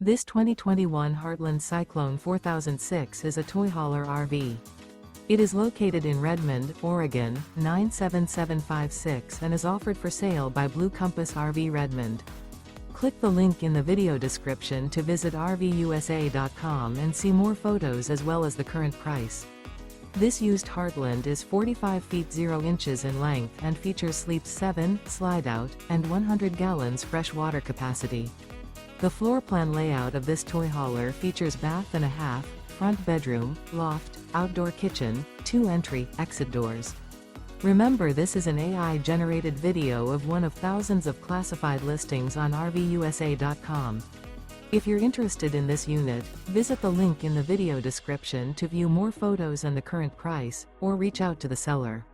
This 2021 Heartland Cyclone 4006 is a toy hauler RV. It is located in Redmond, Oregon, 97756 and is offered for sale by Blue Compass RV Redmond. Click the link in the video description to visit RVUSA.com and see more photos as well as the current price. This used Heartland is 45 feet 0 inches in length and features sleeps 7, Slideout, and 100 gallons fresh water capacity. The floor plan layout of this toy hauler features bath and a half, front bedroom, loft, outdoor kitchen, 2 entry/exit doors. Remember, this is an AI-generated video of one of thousands of classified listings on RVUSA.com. If you're interested in this unit, visit the link in the video description to view more photos and the current price, or reach out to the seller.